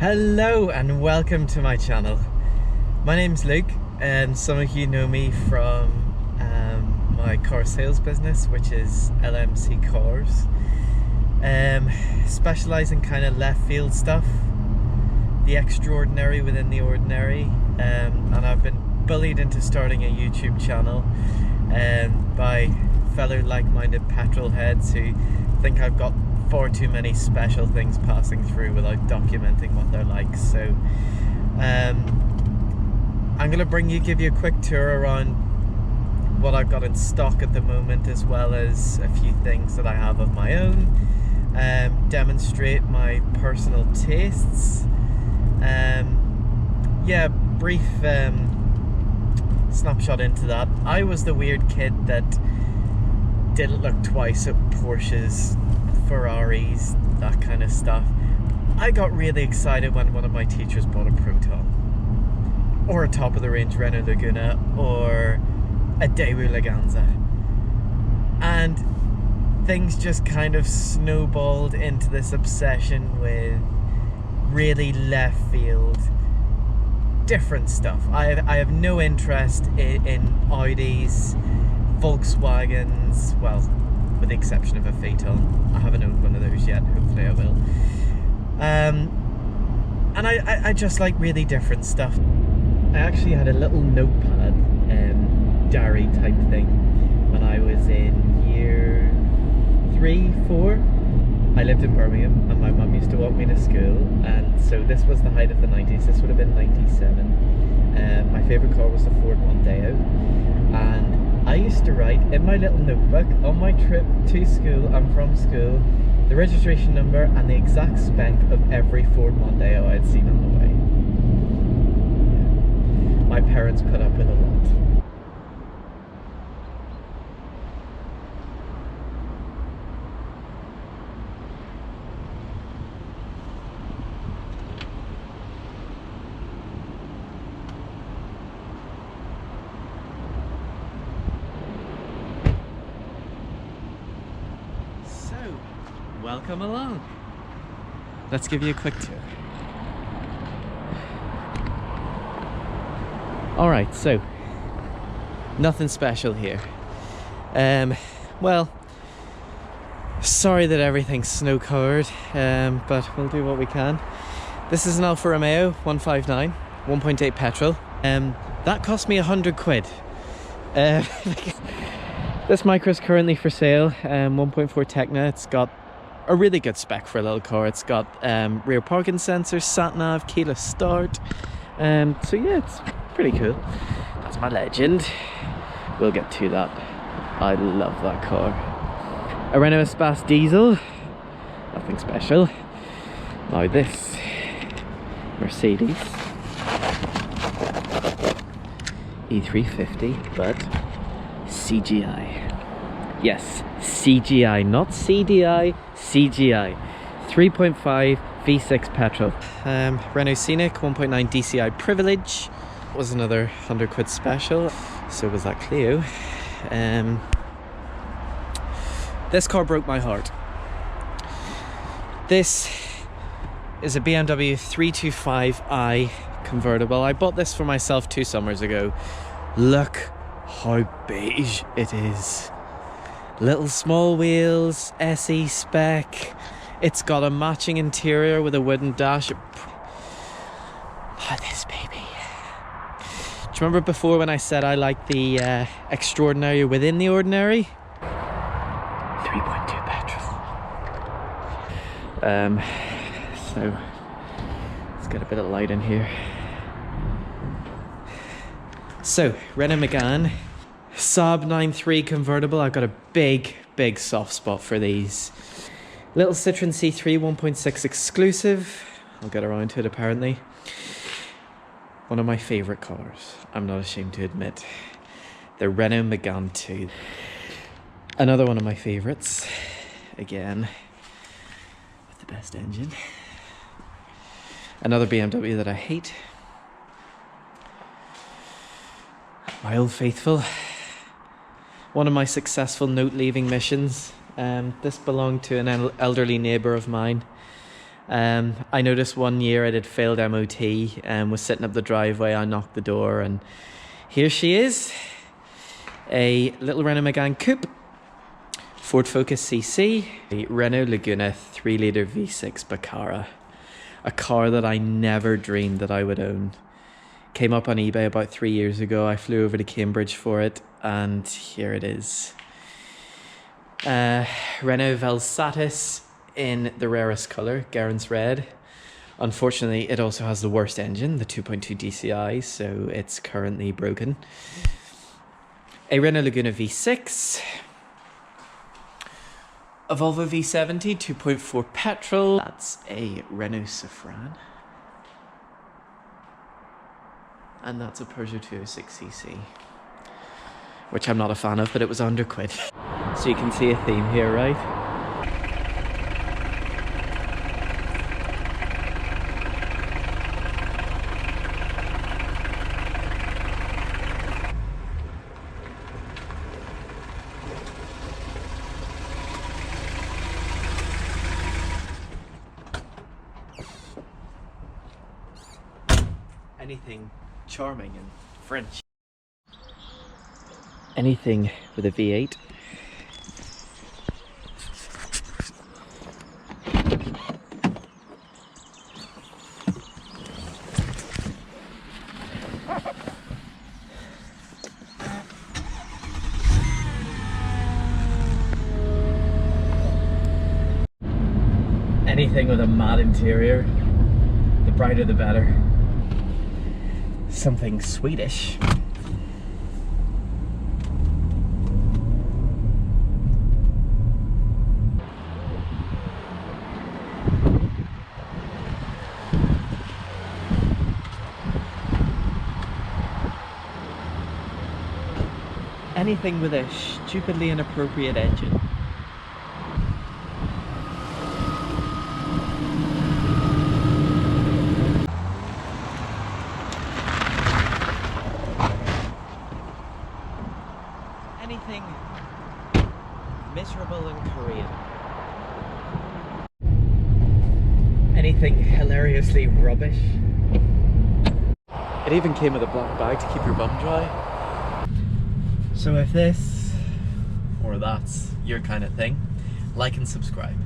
Hello and welcome to my channel. My name's Luke and some of you know me from my car sales business, which is LMC Cars. Specialise in kind of left field stuff, the extraordinary within the ordinary, and I've been bullied into starting a YouTube channel by fellow like-minded petrol heads who think I've got far too many special things passing through without documenting what they're like. So I'm going to give you a quick tour around what I've got in stock at the moment, as well as a few things that I have of my own, demonstrate my personal tastes, yeah, brief snapshot into that. I was the weird kid that didn't look twice at Porsches, Ferraris, that kind of stuff. I got really excited when one of my teachers bought a Proton, or a top of the range Renault Laguna, or a Daewoo Leganza, and things just kind of snowballed into this obsession with really left field, different stuff. I have no interest in Audis, Volkswagens, well, with the exception of a Phaeton. I haven't owned one of those yet, hopefully I will. And I just like really different stuff. I actually had a little notepad diary type thing when I was in year 3, 4. I lived in Birmingham and my mum used to walk me to school, and so this was the height of the 90s. This would have been 97. My favourite car was the Ford Mondeo, and I used to write in my little notebook on my trip to school and from school the registration number and the exact spec of every Ford Mondeo I had seen on the way. My parents put up with a lot. Welcome along. Let's give you a quick tour. Alright, so nothing special here. Well, sorry that everything's snow covered, but we'll do what we can. This is an Alfa Romeo 159, 1.8 petrol. That cost me 100 quid. This micro is currently for sale, 1.4 Tecna. It's got a really good spec for a little car. It's got rear parking sensors, sat nav, keyless start. So yeah, it's pretty cool. That's my Legend. We'll get to that. I love that car. A Renault Espace diesel, nothing special. Now this Mercedes E350, but CGI. Yes, CGI, not CDI, CGI. 3.5 V6 petrol. Renault Scenic 1.9 DCI Privilege was another 100 quid special. So was that Clio. This car broke my heart. This is a BMW 325i convertible. I bought this for myself 2 summers ago. Look how beige it is. Little small wheels, SE spec. It's got a matching interior with a wooden dash. Look at this baby. Do you remember before when I said I like the extraordinary within the ordinary? 3.2 petrol. So let's get a bit of light in here. So Renault Megane Saab 9.3 convertible. I've got a big soft spot for these. Little Citroen C3 1.6 exclusive. I'll get around to it apparently. One of my favourite cars, I'm not ashamed to admit. The Renault Megane 2. Another one of my favourites. Again, with the best engine. Another BMW that I hate. My Old Faithful. One of my successful note-leaving missions. This belonged to an elderly neighbour of mine, I noticed one year I did failed MOT and was sitting up the driveway. I knocked the door and here she is. A little Renault Megane Coupe, Ford Focus CC, a Renault Laguna 3-litre V6 Baccara. A car that I never dreamed that I would own. Came up on eBay about 3 years ago. I flew over to Cambridge for it and here it is. Renault Velsatis in the rarest colour, Garen's Red. Unfortunately, it also has the worst engine, the 2.2 DCI, so it's currently broken. A Renault Laguna V6. A Volvo V70 2.4 petrol. That's a Renault Safran. And that's a Peugeot 206cc. Which I'm not a fan of, but it was £100. So you can see a theme here, right? Anything charming and French. Anything with a V8. Anything with a matte interior, the brighter the better. Something Swedish. Anything with a stupidly inappropriate engine. Anything miserable and Korean. Anything hilariously rubbish. It even came with a black bag to keep your bum dry. So if this or that's your kind of thing, like and subscribe.